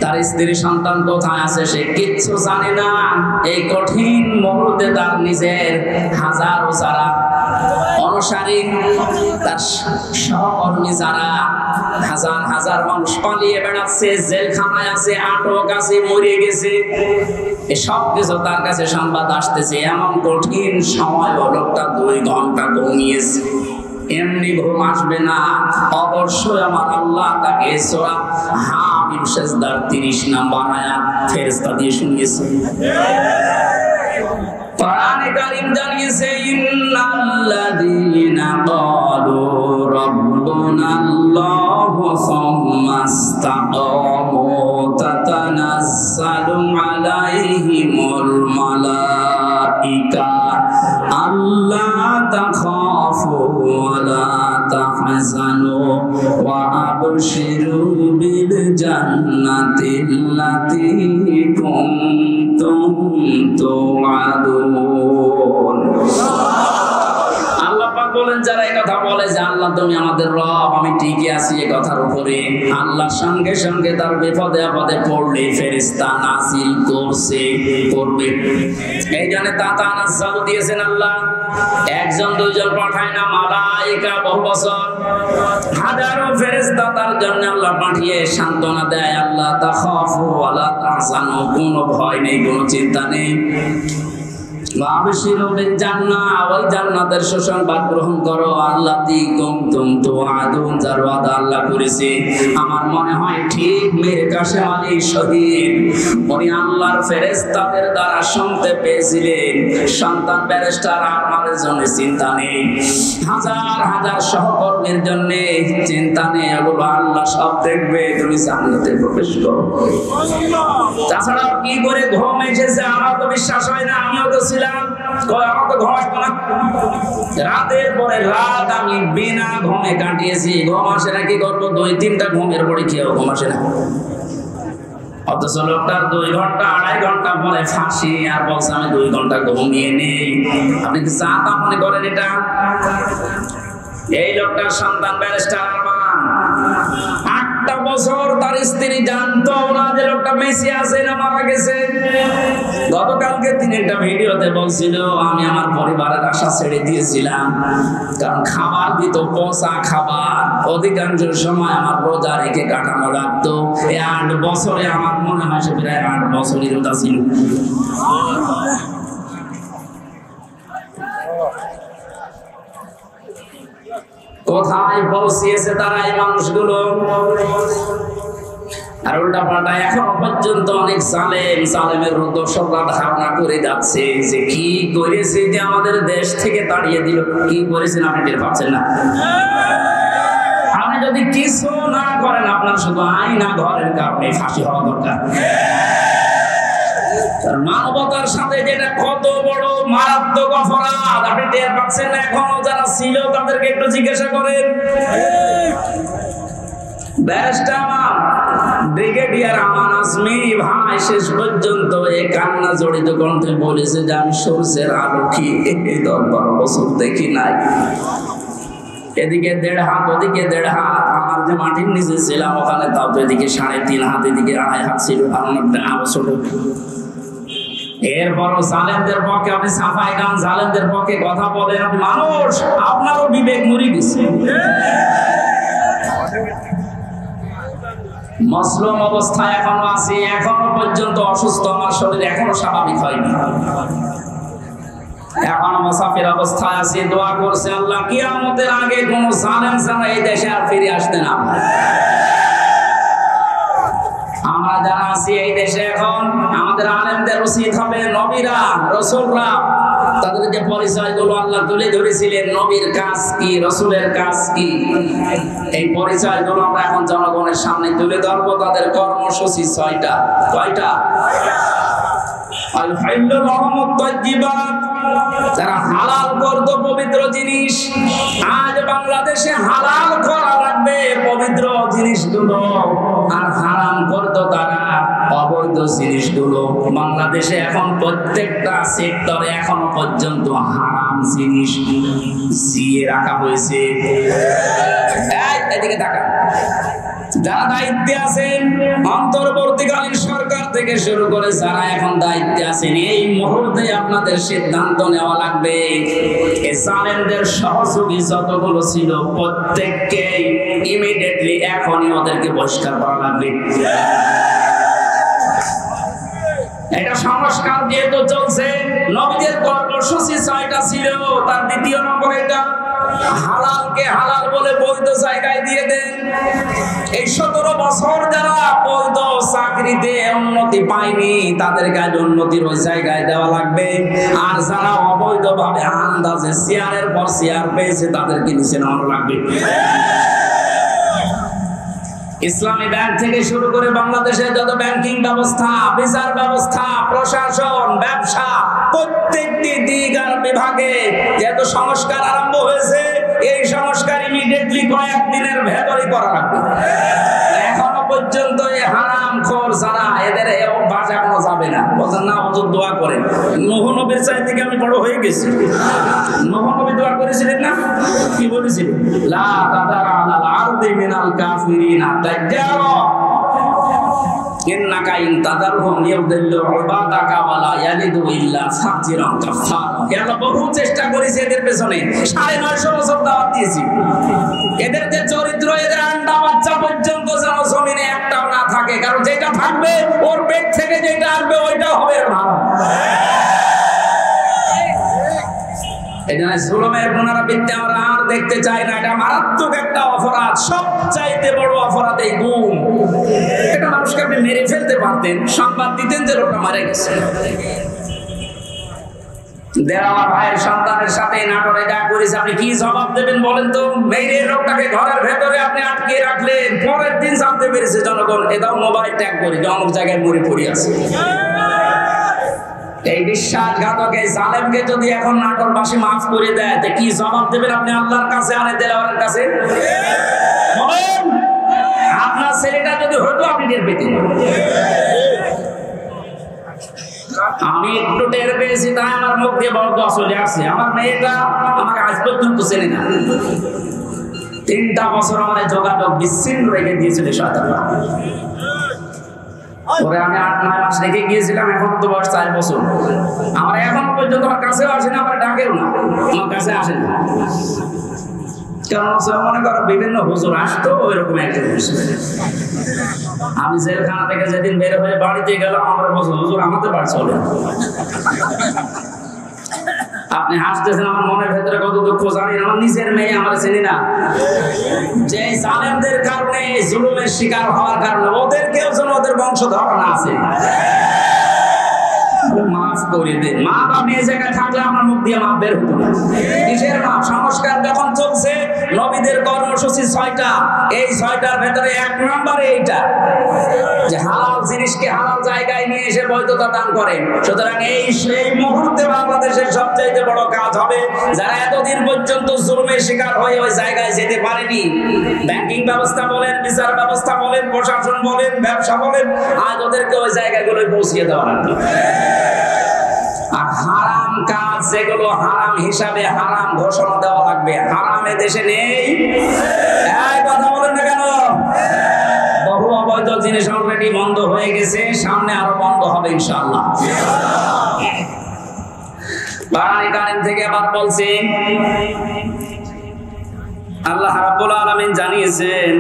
তার স্ত্রী সন্তান কোথায় আছে সে কিচ্ছু জানে না। এই কঠিন মুহূর্তে তার নিজের হাজারো যারা অনুসারী, তার সহকর্মী যারা হাজার হাজার মানুষ পালিয়ে বেড়াচ্ছে, জেলখানায় আছে, আটক আছে, মরে গেছে, এসব কিছু তার কাছে সংবাদ আসতেছে। এমন কঠিন সময় লোকটা 2 ঘন্টা ঘুমিয়েছে। এমনি ঘুম আসবে না, অবশ্যই আমার আল্লাহ তাকে সূরা হামিম সিজদার 30 নম্বর আয়াত ফেরেশতা দিয়ে শুনিয়েছে। কোরআনে কারীম জানিয়েছে ইন্নাল্লাযীনা ক্বালু রাব্বুনাল্লাহু সুম্মা ইসতাকামু তাতানাজ্জালু আলাইহিমুল মালাইকা আল্লা তাখাফু ওয়া লা তাহজানু ওয়া আবশিরু বিল জান্নাতিল্লাতী কুনতুম তুআদুন। আল্লাহ পাক বলেন যারা এই কথা বলে যে আল্লাহ তুমি আমাদের রব, আমি ঠিকই আছি এই কথার উপরে, আল্লাহর সঙ্গে সঙ্গে তার বিপদে আপদে পড়লে ফেরেশতা নাজিল করবে। এই জন্য তাতানাজ্জালু দিয়েছেন আল্লাহ, 1 জন 2 জন পাঠায় না, মালায়েকা বহু বছর হাজারো ফেরেশতা তার জন্য আল্লাহ পাঠিয়ে সান্ত্বনা দেয়। আল্লাহ তাখাফু ওয়া লা তাহজানু, কোনো ভয় নেই, কোনো চিন্তা নেই। ওয়াবশিরু বিল জান্নাহ, ওই জান্নাতের সুসংবাদ গ্রহণ করো। আল্লাতী কুনতুম তুআদুন, যার ওয়াদা আল্লাহ করেছে। আমার মনে হয় ঠিক মীর কাশেম আলী শহীদ উনি আল্লাহর ফেরেশতাদের দ্বারা শুনতে পেয়েছিলেন সন্তান ব্যারিস্টার আরমানের জন্য চিন্তা নেই, হাজার হাজার সহকর্মীর জন্য চিন্তা নেই, ওগুলো আল্লাহ সব দেখবে, তুমি জান্নাতে প্রবেশ করো। তাছাড়া কি করে ঘুম এসেছে আমার তো বিশ্বাস হয় না, আমিও তো ছিলাম, আমার তো ঘুম আসতো না। রাতের পরে রাত আমি বিনা ঘুমে কাটিয়েছি। ঘুম আসে না, কি করবো, 2-3টা ঘুমের পরে খেয়েও ঘুম আসে না। অথচ লোকটার 2 ঘন্টা 2.5 ঘন্টা পরে ফাঁসি, আর বলছে আমি 2 ঘন্টা ঘুমিয়ে নেই। আপনি কি চাঁদা মনে করেন এটা? এই লোকটার সন্তান ব্যারিস্টার আরমান 8টা বছর তার স্ত্রী জানতো না যে লোকটা বেঁচে আছে না মারা গেছে। গতকালকে তিনি একটা ভিডিওতে বলছিল আমি আমার পরিবারের আশা ছেড়ে দিয়েছিলাম, কারণ খাবার দিত পচা খাবার, অধিকাংশ সময় আমার রোজা রেখে কাটানো লাগতো। এই 8 বছরে আমার মনে হয় সে প্রায় 8 বছরই রোজা ছিল। কোথায় পৌঁছিয়েছে তারা এই মানুষগুলো? আর উল্টা পাল্টা এখনো পর্যন্ত অনেক সালেমের দোষররা ধারণা করে যাচ্ছে যে কি করেছে যে আমাদের দেশ থেকে তাড়িয়ে দিল। কি করেছেন আপনি টের পাচ্ছেন না? আপনি যদি কিছু না করেন, আপনার শুধু আইনা ঘরের কারণে ফাঁসি হওয়া দরকার। মানবতার সাথে যেটা কত বড় মারাত্মক অপরাধ আপনি টের পাচ্ছেন না? এখনো যারা ছিল তাদেরকে একটু জিজ্ঞাসা করেন। ব্রিগেডিয়ার আমান আজমি ভাই শেষ পর্যন্ত এই কান্না জড়িত কণ্ঠে বলেছে যে আমি সূর্যের আলো কি 10-12 বছর দেখি নাই। এদিকে 1.5 হাত, ওদিকে 1.5 হাত। আমার যে মাটির নিচে ছিলাম ওখানে তাও তো এদিকে 3.5 হাত, এদিকে 2.5 হাত ছিল, কারণ আরো ছোট। এরপরও জালেমদের পক্ষে আপনি সাফাই গান, জালেমদের পক্ষে কথা বলেন। আপনি মানুষ, আপনারও বিবেক মরে গেছে। মসলুম অবস্থায় এখনো আছি, এখনো পর্যন্ত অসুস্থ, আমার শরীর এখনো স্বাভাবিক হয়নি। এখনো মুসাফির অবস্থায় আছি। দোয়া করছে আল্লাহ কিয়ামতের আগে কোন জালেম ছাড়া এই দেশে আর ফিরে আসতে না। আমরা যারা আছি এই দেশে এখন, আমাদের আলেমদের উচিত হবে নবীরা, রাসূলরা তাদের যে পরিচয়গুলো আল্লাহ তুলে ধরেছিলেন, নবীর কাজ কি, রাসূলের কাজ কি, এই পরিচয়গুলো আমরা এখন জনগণের সামনে তুলে ধরবো। তাদের কর্মসূচি 6টা। কয়টা? যারা হালাল করত পবিত্র জিনিস, আজ বাংলাদেশে হালাল করা লাগবে পবিত্র জিনিসগুলো, আর হারাম করত তারা অবৈধ জিনিসগুলো। বাংলাদেশে এখন প্রত্যেকটা সেক্টরে এখনো পর্যন্ত হারাম জিনিস জিয়ে রাখা হয়েছে। এদিকে তাকান, যারা দায়িত্বে আছেন, অন্তর্বর্তীকালীন সরকার থেকে শুরু করে যারা এখন দায়িত্বে আছেন, এই মুহূর্তে আপনাদের সিদ্ধান্ত নেওয়া লাগবে এই জালেমদের সহযোগী যতগুলো ছিল প্রত্যেককে ইমিডিয়েটলি এখনই ওদেরকে বহিষ্কার করা লাগবে। এটা সংস্কার যেহেতু চলছে, নবীদের কর্মসূচি 6টা ছিল, তার 2য় নম্বর এটা হালালকে হালাল বলে বৈধ জায়গায় দিয়ে দেন। এই 17 বছর যারা বৈধ চাকরিতে উন্নতি পায়নি তাদের কাছে উন্নতির ওই জায়গায় দেওয়া লাগবে, আর যারা অবৈধ ভাবে আন্দাজে চেয়ারের পর চেয়ার পেয়েছে তাদেরকে নিচে নামানো লাগবে। ইসলামী ব্যাংক থেকে শুরু করে বাংলাদেশের যত ব্যাংকিং ব্যবস্থা, বিচার ব্যবস্থা, প্রশাসন, ব্যবসা, প্রত্যেকটি দিক আর বিভাগে যেহেতু সংস্কার আরম্ভ হয়েছে, এই সংস্কার ইমিডিয়েটলি কয়েকদিনের ভেতরই করা লাগবে। এখনো পর্যন্ত এই হারামখোর যারা, এদের অভ্যাস এখনো যাবে না। বলেন না হুজুর দোয়া করেন। নূহ নবীর চাই থেকে আমি বড় হয়ে গেছি। নূহ নবী দোয়া করেছিলেন না? কি বলেছিলেন? লা তাদার আলাল আরদি মিনাল কাফিরিনা দাজ্জারা ইন্নাকা ইন তাদারহুম ইউদিল্লু ইবাদাকা ওয়া লা ইয়ালিদু ইল্লা ফাজিরান কাফারা। আল্লাহ বহু চেষ্টা করেছে এদের পেছনে, 950 বছর দাওয়াত দিয়েছি। এদের যে চরিত্র, এদের আন্ডা বাচ্চা পর্যন্ত যেন জমিনে একটাও না থাকে, কারণ যেটা থাকবে ওর পেট থেকে যেটা আসবে ওইটা হবে হারাম। এই জন্য জুলুমের পুনরাবৃত্তি আমরা আর দেখতে চাই না। এটা মারাত্মক একটা অপরাধ, সবচাইতে বড় অপরাধ এই গুম। এটা মানুষকে আপনি মেরে ফেলতে পারতেন, সংবাদ দিতেন যে লোকটা মারা গেছে। দেওয়া ভাইয়ের সন্তানের সাথে নাটোরে যা করেছে, আপনি কি জবাব দেবেন বলেন তো? মেরে লোকটাকে ঘরের ভেতরে আপনি আটকে রাখলেন, পরের দিন জানতে পেরেছে জনগণ, এটাও মোবাইল ট্যাগ করে যে অমুক জায়গায় মরে পড়ে আছে। এই বিশ্বাসঘাতক এই জালেমকে যদি এখন নাটোরবাসী মাফ করে দেয়, তো কি জবাব দেবেন আপনি আল্লাহর কাছে, আনে দেওয়ার কাছে? আপনার ছেলেটা যদি হতো আপনি টের পেতেন। আমি একটু টের পেয়েছি, তাই আমার মুখ দিয়ে বড় চলে আসছে। আমার মেয়েটা আমাকে আজ পর্যন্ত চেনে না। 3টা বছর আমাদের যোগাযোগ বিচ্ছিন্ন রেখে দিয়েছিল শয়তানরা। পরে আমি 8-9 মাস রেখে গিয়েছিলাম, এখন তো বয়স 4 বছর। আমার এখনো পর্যন্ত আমার কাছেও আসে না, আমার ডাকেও না, আমার কাছে আসে না। কারণ মনে করো বিভিন্ন হুজুর আসতো, ওই রকম একজন হুজুর। আমি জেলখানা থেকে যেদিন বের হয়ে বাড়িতে গেলাম, আমার বছর হুজুর আমাদের বাড়ি চলে। আপনি হাসতেছেন, আমার মনের ভেতরে কত দুঃখ জানেন। আমার নিজের মেয়ে, আমার চিনি না, যে জালেমদের কারণে, জুলুমের শিকার হওয়ার কারণে ওদেরকেও যেন ওদের বংশধর না আছে। মাফ করে দেন। মা বা মেয়ে জায়গায় থাকলে আমার মুখ দিয়ে মাপ বের হতো না। কিসের মাপ? সংস্কার যখন চলছে, নবীদের কর্মসূচি 6টা, এই 6টার ভেতরে 1 নম্বরে এইটা যে হালাল জিনিসকে হালাল জায়গায় নিয়ে এসে বৈধতা দান করে। সুতরাং সেই মুহূর্তে বাংলাদেশের সবচেয়ে বড় কাজ হবে, যারা এতদিন পর্যন্ত জুলুমের শিকার হয়ে ওই জায়গায় যেতে পারেনি, ব্যাংকিং ব্যবস্থা বলেন, বিচার ব্যবস্থা বলেন, প্রশাসন বলেন, ব্যবসা বলেন, আজ ওদেরকে ওই জায়গাগুলোয় পৌঁছিয়ে দেওয়া লাগবে। আর হারাম কাজ যেগুলো হারাম হিসাবে হারাম ঘোষণা দেওয়া লাগবে। হারাম দেশে নেই, এই কথা বলেন না কেন? বহু অবৈধ জিনিস অলরেডি বন্ধ হয়ে গেছে, সামনে আরো বন্ধ হবে ইনশাআল্লাহ। কোরআন কারীম থেকে আবার বলছি, আল্লাহ রাব্বুল আলামিন জানিয়েছেন,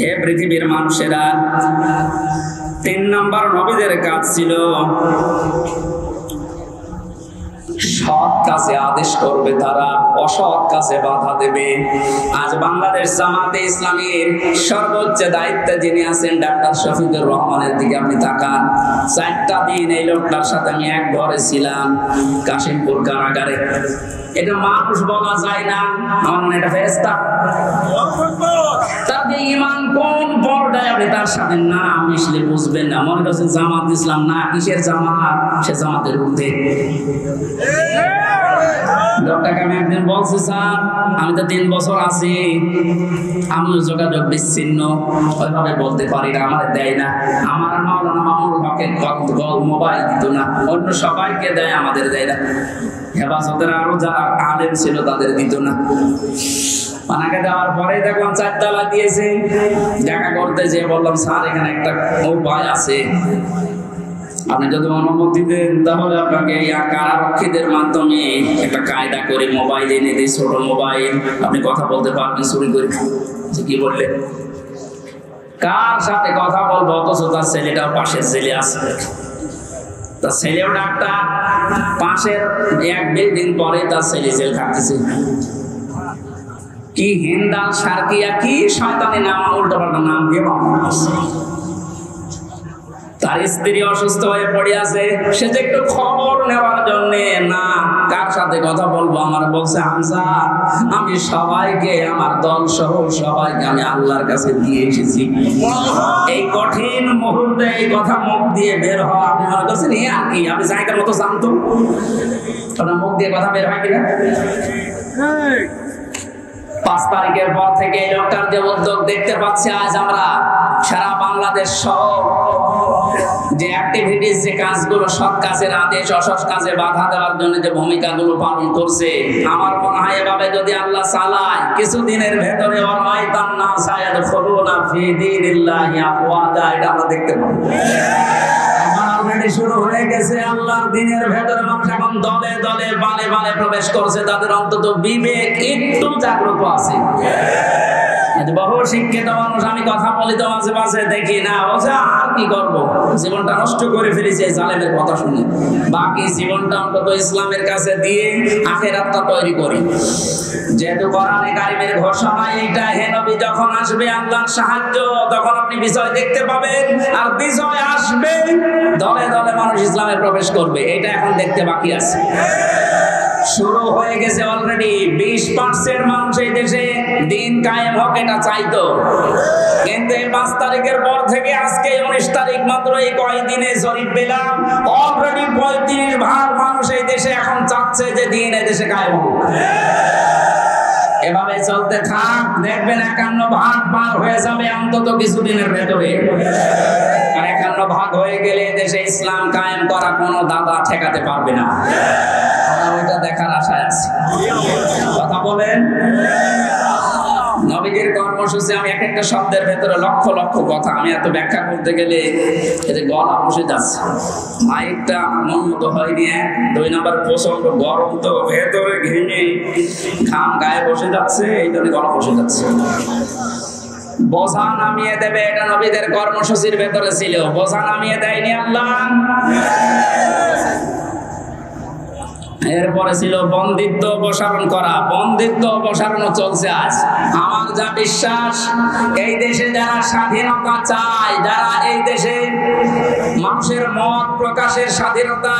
হে পৃথিবীর মানুষেরা, 3 নম্বর নবীদের কাজ ছিল সৎ কাজে আদেশ করবে, তারা অসৎ কাজে বাধা দেবে। আজ বাংলাদেশ জামাতে ইসলামীর সর্বোচ্চ দায়িত্বে যিনি আছেন, ডাক্তার শফিকুর রহমানের দিকে আপনি তাকান। 4টা দিন এই লোকটার সাথে আমি এক ঘরে ছিলাম, কাশিমপুর কারাগারে। এটা মানুষ বলা যায় না, আমার মনে এটা ফেরেশতা। তাদের ঈমান কোন পর্যায়ে আপনি তার সাথে না মিশলে বুঝবেন না। মনে করছেন জামাত ইসলাম, না, কিসের জামাত? সে জামাতের ঊর্ধ্বে। লোকটাকে আমি একদিন বলছি, স্যার আমি তো 3 বছর আছি, আমি যোগাযোগ বিচ্ছিন্ন, ওইভাবে বলতে পারি না, আমার দেয় না। আমার মাওলানা মামুনুল হকের মোবাইল দিত না, অন্য সবাইকে দেয়, আমাদের দেয় না। হেফাজতের আরো যারা আলেম ছিল তাদের দিত না। পানাকে দেওয়ার পরে দেখলাম 4 তালা দিয়েছে। দেখা করতে যেয়ে বললাম, স্যার এখানে একটা উপায় আছে, আপনি যদি অনুমতি দেন তাহলে আপনাকে কারারক্ষীদের মাধ্যমে একটা কায়দা করে মোবাইল এনে দিই, ছোট মোবাইল, আপনি কথা বলতে পারবেন চুরি করে। কি বললেন? কার সাথে কথা বলবো, অথচ তার ছেলেটাও পাশের ছেলে আছে, তার ছেলেও ডাক্তার, পাশের 1 বিল্ডিং পরে তার ছেলে জেল খাটতেছে। কি হিন্দাল সার্কিয়া, কি শয়তানি নাম, উল্টো পাল্টা নাম দিয়ে বানাচ্ছে। তার স্ত্রী অসুস্থ হয়ে পড়ে আছে, সে যে একটু খবর নেওয়ার জন্য, না কার সাথে কথা বলবো, আমার বলছে, হামজা আমি সবাইকে, আমার দল সহ সবাইকে আমি আল্লাহর কাছে দিয়ে এসেছি। এই কঠিন মুহূর্তে এই কথা মুখ দিয়ে বের হওয়া, আপনি মনে করছেন এ আর কি, আমি জায়গার মতো জানতো ওটা মুখ দিয়ে কথা বের হয় কিনা? 5 তারিখের পর থেকে এই লোকটার যে উদ্যোগ দেখতে পাচ্ছি, আজ আমরা সারা বাংলাদেশ সহ যে অ্যাক্টিভিটিস, যে কাজগুলো, সৎ কাজের আদেশ, অসৎ কাজে বাধা দেওয়ার জন্য যে ভূমিকাগুলো পালন করছে, আমার মনে হয় এভাবে যদি আল্লাহ চালায়, কিছুদিনের ভেতরে এটা আমরা দেখতে পাবো। শুরু হয়ে গেছে, আল্লাহর দ্বীনের ভেতরে মানুষ এখন দলে দলে বালে বালে প্রবেশ করছে, তাদের অন্তত বিবেক একটু জাগ্রত আছে। বহু শিক্ষিত মানুষ, আমি কথা বলি তো মাঝে মাঝে দেখি না, বলছে আর কি করবো, জীবনটা নষ্ট করে ফেলেছে এই জালেমের কথা শুনে, বাকি জীবনটা অন্তত ইসলামের কাছে দিয়ে আখিরাতটা তৈরি করি। যেহেতু কোরআনে কারীমের ঘোষণা এইটা, হে নবী যখন আসবে আল্লাহর সাহায্য, তখন আপনি বিজয় দেখতে পাবেন, আর বিজয় আসবে, দলে দলে মানুষ ইসলামে প্রবেশ করবে, এটা এখন দেখতে বাকি আছে। শুরু হয়ে গেছে অলরেডি। 20% মানুষ এই দেশে দিন কায়েম হোক এটা চাইতো, কিন্তু এই 5 তারিখের পর থেকে আজকে 19 তারিখ, মাত্র এই কয়েকদিনে জরিপ পেলাম, অলরেডি 35% মানুষ এই দেশে এখন চাচ্ছে যে দিন এই দেশে কায়েম হোক। এভাবে চলতে থাক, দেখবেন 51% পার হয়ে যাবে অন্তত কিছুদিনের ভেতরে। আর 51% হয়ে গেলে দেশে ইসলাম কায়েম করা কোনো দাদা ঠেকাতে পারবে না। ওইটা দেখার আশায় আছে। কথা বলেন। নবীদের কর্মসূচি, আমি এক একটা শব্দের ভেতরে লক্ষ লক্ষ কথা, আমি এত ব্যাখ্যা করতে গেলে এতে গলা বসে যাচ্ছে, মাইকটা মন মতো হয়নি। 2 নম্বর প্রচন্ড গরম, তো ভেতরে ঘেমে ঘাম গায়ে বসে যাচ্ছে, এই জন্য গলা বসে যাচ্ছে। বোঝা নামিয়ে দেবে, এটা নবীদের কর্মসূচির ভেতরে ছিল, বোঝা নামিয়ে দেয়নি আল্লাহ। এরপরে ছিল বন্দিত্ব অপসারণ করা, বন্দিত্ব অপসারণও চলছে আজ। আমার যা বিশ্বাস, এই দেশে যারা স্বাধীনতা চায়, যারা এই দেশে মানুষের মত প্রকাশের স্বাধীনতা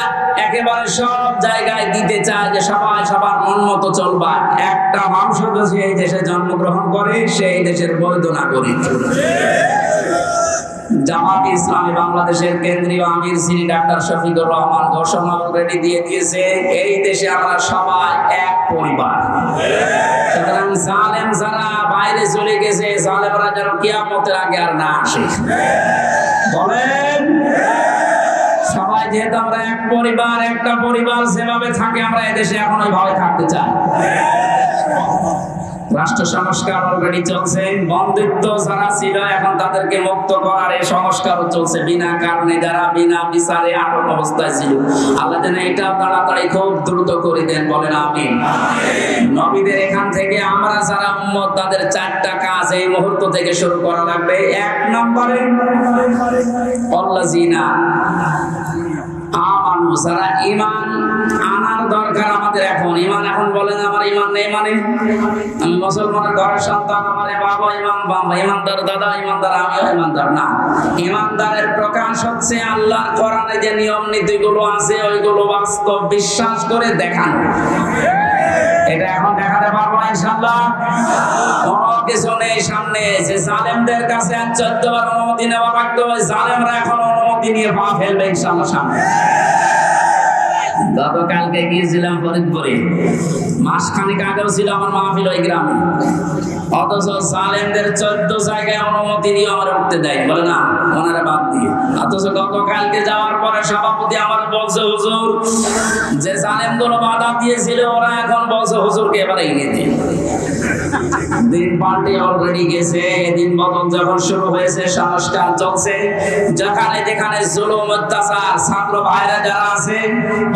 একেবারে সব জায়গায় দিতে চায়, যে সবাই সবার মন মতো চলবা, একটা মানুষ যদি এই দেশে জন্মগ্রহণ করে সেই দেশের বৈধ নাগরিক। জামাত ইসলামী বাংলাদেশের কেন্দ্রীয় আমির শ্রী ডাক্তার শফিকুর রহমান ঘোষণা অলরেডি দিয়ে দিয়েছে, এই দেশে আমরা সবাই এক পরিবার। সুতরাং জালেম যারা বাইরে চলে গেছে, জালেমরা যেন কিয়ামতের আগে আর না আসে। বলেন, সবাই যেহেতু আমরা এক পরিবার, একটা পরিবার যেভাবে থাকে আমরা এদেশে এখন ওইভাবে থাকতে চাই। রাষ্ট্র সংস্কার অলরেডি চলছে, বন্দিত্ব যারা ছিল এখন তাদেরকে মুক্ত করার এই সংস্কারও চলছে। বিনা কারণে যারা বিনা বিচারে আটক অবস্থায় ছিল, আল্লাহ যেন এটা তাড়াতাড়ি খুব দ্রুত করে দেন। বলেন আমিন। নবীদের এখান থেকে আমরা যারা উম্মত, তাদের চারটা কাজ এই মুহূর্ত থেকে শুরু করা লাগবে। এক নম্বরে আল্লাযিনা আমানু, যারা ঈমান আনার দরকার আমাদের এখন। ঈমান এখন বলেন আমার ঈমান নেই মানে আমি মুসলমানের ঘরের সন্তান, আমার বাবা ঈমানদার, দাদা ঈমানদার, আমিও ঈমানদার না। ঈমানদারের প্রকাশ হচ্ছে আল্লাহর কোরআনে যে নিয়ম নীতিগুলো আছে ওইগুলো বাস্তব বিশ্বাস করে দেখানো। এটা এখন দেখাতে পারবো ইনশাআল্লাহ। কোনো কিছু নেই সামনে, যে জালেমদের কাছে 14 বার অনুমতি নেওয়া লাগতো, ওই জালেমরা এখন অনুমতি নিয়ে পা ফেলবে ইনশাআল্লাহ সামনে। গতকালকে গিয়েছিলাম ফরিদপুরে, মাসখানেক আগেও ছিল আমার মাহফিল ওই গ্রামে, অথচ জালেমদের 14 জায়গায় অনুমতি দিয়ে আমার উঠতে দেয়, বলে না ওনারা বাদ দিয়ে। অথচ গতকালকে যাওয়ার পরে সভাপতি আমার বলছে, হুজুর যে জালেমগুলো বাধা দিয়েছিল ওরা এখন বলছে হুজুরকে এবারে এনে দিন। দিন পাল্টে অলরেডি গেছে, দিন বদল যখন শুরু হয়েছে, সংস্কার চলছে। যেখানে যেখানে জুলুম অত্যাচার, ছাত্র ভাইরা যারা আছে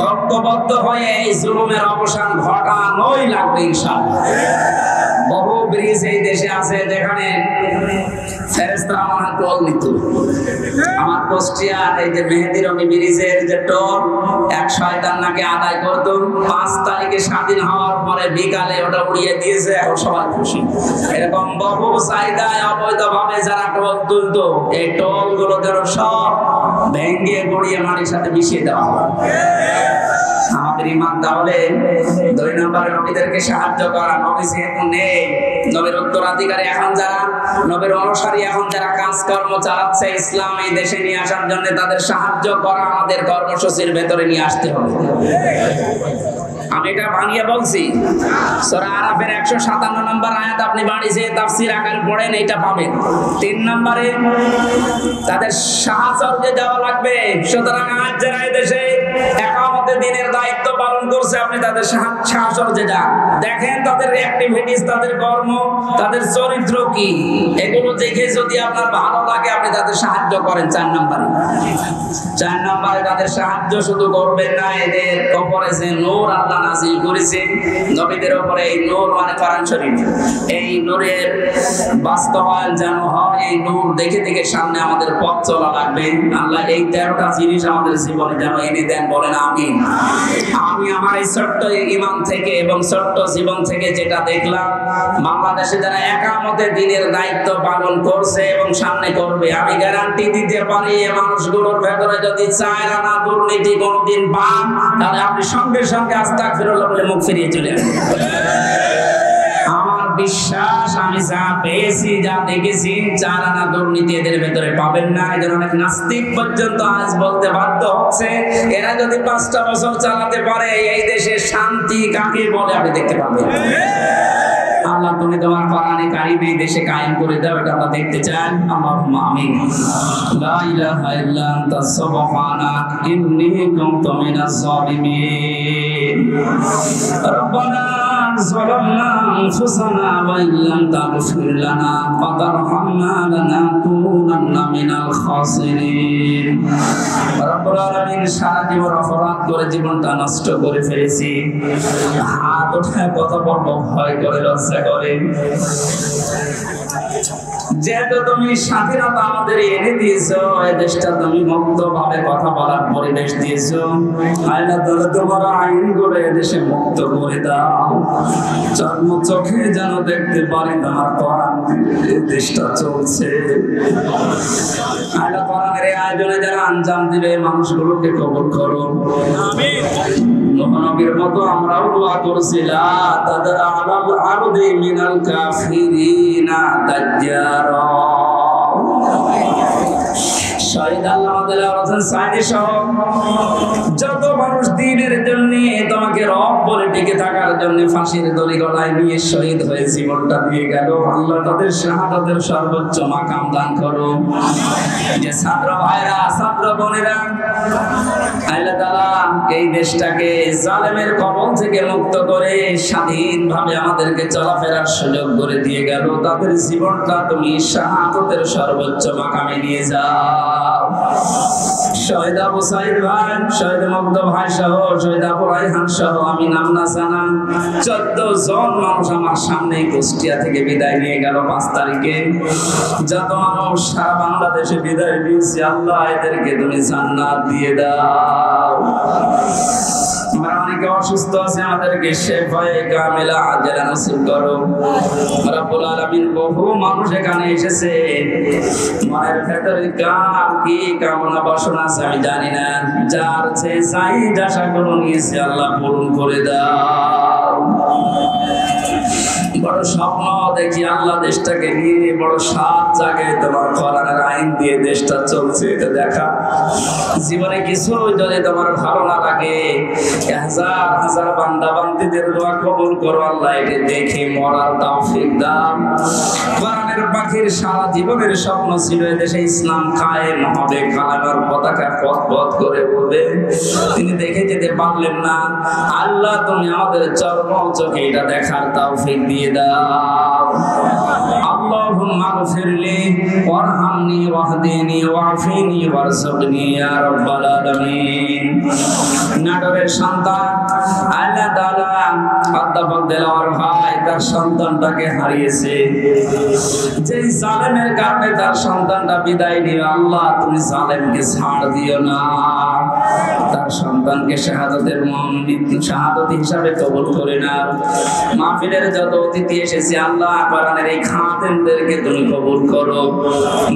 ঐক্যবদ্ধ হয়ে এই জুলুমের অবসান ঘটানোই লাগবে ইনশাআল্লাহ। বহু ব্রিজ এই দেশে আছে যেখানে ফেরেশতারা আমার টোল নিত। আমার কুষ্টিয়া এই যে মেহেদি রঙি ব্রিজের যে টোল, এক শয়তান নাকি আদায় করতো। 5 তারিখে স্বাধীন হওয়ার পরে বিকালে ওটা উড়িয়ে দিয়েছে, এখন সবাই খুশি। এরকম বহু জায়গায় অবৈধভাবে যারা টোল তুলতো, এই টোল গুলো যেন সব ভেঙে গড়িয়ে মাটির সাথে মিশিয়ে দেওয়া হয়। আমাদের ঈমান তাহলে 2 নম্বরে নবীদেরকে সাহায্য করা। নবী যেহেতু নেই, নবীর উত্তরাধিকারী এখন যারা, নবীর অনুসারী এখন যারা কাজকর্ম চালাচ্ছে ইসলাম এই দেশে নিয়ে আসার জন্য, তাদের সাহায্য করা আমাদের কর্মসূচির ভেতরে নিয়ে আসতে হবে। আমি এটা বানিয়ে বলছি, সূরা আরাফের 157 নম্বর আয়াত আপনি বাড়ি যেয়ে তাফসীর আকারে পড়েন, এটা পাবেন। 3 নম্বরে তাদের সাহায্য দেওয়া লাগবে। সুতরাং আজ যারা এই দেশে একামতের দিনের দায়িত্ব পালন করছে, আপনি তাদের সাহায্য যান, দেখেন তাদের অ্যাক্টিভিটিস, তাদের কর্ম, তাদের চরিত্র কি, এগুলো দেখে যদি আপনার ভালো লাগে আপনি তাদের সাহায্য করেন। 4 নম্বরে তাদের সাহায্য শুধু করবেন না, এদের উপরে যে নূর আল্লাহ নাযিল করেছে নবীদের উপরে, এই নূর মানে কোরআন শরীফ, এই নূরের বাস্তবায়ন যেন হয়। এই নূর দেখে দেখে সামনে আমাদের পথ চলা লাগবে। আল্লাহ এই 13টা জিনিস আমাদের জীবনে যেন এনে দেন। বলেন আমিন। আমি আমার এই ছোট্ট ঈমান থেকে এবং ছোট্ট জীবন থেকে যেটা দেখলাম, বাংলাদেশে যারা একামতের দিনের দায়িত্ব পালন করছে এবং সামনে করবে, আমি গ্যারান্টি দিতে পারি এই মানুষগুলোর ভেতরে যদি 4 আনা দুর্নীতি কোনোদিন পান, তাহলে আপনি সঙ্গে সঙ্গে আস্তাগফিরুল্লাহ বলে মুখ ফিরিয়ে চলে আসবেন। আমার বিশ্বাস, আমি যা পেয়েছি, যা দেখেছি, 4 আনা দুর্নীতি এদের ভেতরে পাবেন না। এদের অনেক নাস্তিক পর্যন্ত আজ বলতে বাধ্য হচ্ছে, এরা যদি 5টা বছর চালাতে পারে এই দেশে শান্তি কাকে বলে আপনি দেখতে পাবেন। আল্লাহ তুমি তোমার কোরআনে কারিমে এই দেশে কায়েম করে দাও, এটা আমরা দেখতে চাই। আল্লাহুম্মা আমিন। লা ইলাহা ইল্লা আনতা সুবহানাক ইন্নী কুনতু মিনাজ জালিমিন। রব্বানা যালামনা أنفسنا وإن لم تغفر لنا وترحمنا لنكونن من الخاسرين রব্বুল আলামিন সারা জীবন অপরাধ করে জীবনটা নষ্ট করে ফেলেছি হাত উঠায় কথা বলবো ভয় করে লজ্জা করে যেহেতু তুমি স্বাধীনতা আমাদের এনে দিয়েছো এই দেশটা তুমি মুক্ত ভাবে কথা বলার পরিবেশ দিয়েছো আল্লাহ তাআলা তোমার আইন করে দেশে মুক্ত করে দাও জন্ম চোখে যেন দেখতে পারি তোমার কোরআন এই দেশটা চলছে আল্লাহ কোরআনের আয়োজনে যারা আঞ্জাম দিবে মানুষগুলোকে কবুল করো আমিন নবীর মতো আমরাও দোয়া করছি লা তাদরা আলাল আরদি মিনাল কাফিরিনা দাজ্জারা শহীদ আল্লাহ হোসেন সাইদি সহ যত মানুষ দ্বীনের জন্য তোমাকে রব বলে টিকে থাকার জন্য ফাঁসির দড়ি গলায় নিয়ে শহীদ হয়ে জীবনটা দিয়ে গেল আল্লাহ তাদের শাহাদাতের সর্বোচ্চ মাকাম দান করো যে ছাত্র ভাইরা ছাত্র বোনেরা আল্লাহ তাআলা এই দেশটাকে জালেমের কবল থেকে মুক্ত করে স্বাধীনভাবে আমাদেরকে চলাফেরার সুযোগ করে দিয়ে গেল তাদের জীবনটা তুমি শাহাদাতের সর্বোচ্চ মাকামে নিয়ে যাও শহীদ আবু সাইদ ভাই শহীদ মুগ্ধ ভাই সহ শহীদ আবু রায়হান সহ আমি নামনা জানা 14 জন মানুষ আমার সামনে কুষ্টিয়া থেকে বিদায় নিয়ে গেল 5 তারিখে যত মানুষ সারা বাংলাদেশে বিদায় দিয়েছে আল্লাহ এদেরকে তুমি জান্নাত দিয়ে দাও আমরা অনেকে অসুস্থ আছে আমাদেরকে শেফায়ে কামিলা আজলা নসিব করো রব্বুল আলামিন বহু মানুষ এখানে এসেছে মনের ভেতরে কার কি কামনা বাসনা আছে আমি জানি না যার চেয়ে চাহিদা আশাগুলো নিয়েছে আল্লাহ পূরণ করে দাও বড় স্বপ্ন দেখি আল্লাহ দেশটাকে নিয়ে বড় সাত জায়গায় তোমার কোরআনের আইন দিয়ে দেশটা চলছে এটা দেখা জীবনে কিছু যদি তোমার ভালো না লাগে হাজার হাজার বান্দা বান্দীদের দোয়া কবুল করো আল্লাহ এটা দেখে মরার তৌফিক দাও কোরআনের পাখির সারা জীবনের স্বপ্ন ছিল দেশে ইসলাম কায়েম হবে কালেমার পতাকা পথ করে উঠবে তিনি দেখে যেতে পারলেন না আল্লাহ তুমি আমাদের চর্ম চোখে এটা দেখার তৌফিক দিয়ে দাও আল্লাহুম্মা গফিরলি ওয়ারহামনি ওয়াহদিনি ওয়াফিনি ওয়ারযুকনি ইয়া রাব্বাল আলামিন নাটোরের সন্তান আল্লাহ তাআলা অধ্যাপক দেলোয়ার ভাই তার সন্তানটাকে হারিয়েছে যে জালেমের কারণে তার সন্তানটা বিদায় নিল আল্লাহ তুমি জালেমকে ছাড় দিও না তার সন্তানকে শাহাদাতের শাহাদাত হিসাবে কবুল করে নাও মাহফিলের যত অতিথি এসেছে আল্লাহ কোরআনের এই খাদেমদেরকে তুমি কবুল করো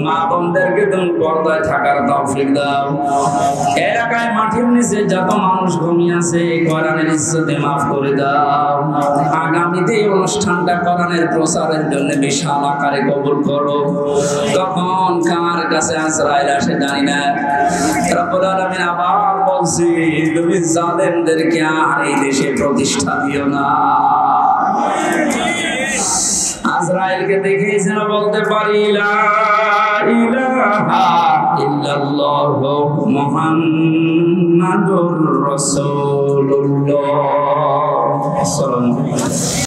মা বোনদেরকে তুমি পর্দায় থাকার তৌফিক দাও এলাকায় মাটির নিচে যত মানুষ ঘুমিয়ে আছে কোরআনের ইজ্জতে মাফ করে দাও আগামীতে এই অনুষ্ঠানটা কোরআনের প্রচারের জন্য বিশাল আকারে কবুল করো তখন কার কাছে আজরাইল আসে জানি না রব্বুল আলামিন আবার বলছি তুমি জালেমদেরকে আর এই দেশে প্রতিষ্ঠা দিও না আজরাইলকে দেখেই যেন বলতে পারি লা ইলাহা ইল্লাল্লাহু মুহাম্মাদুর রাসূলুল্লাহ।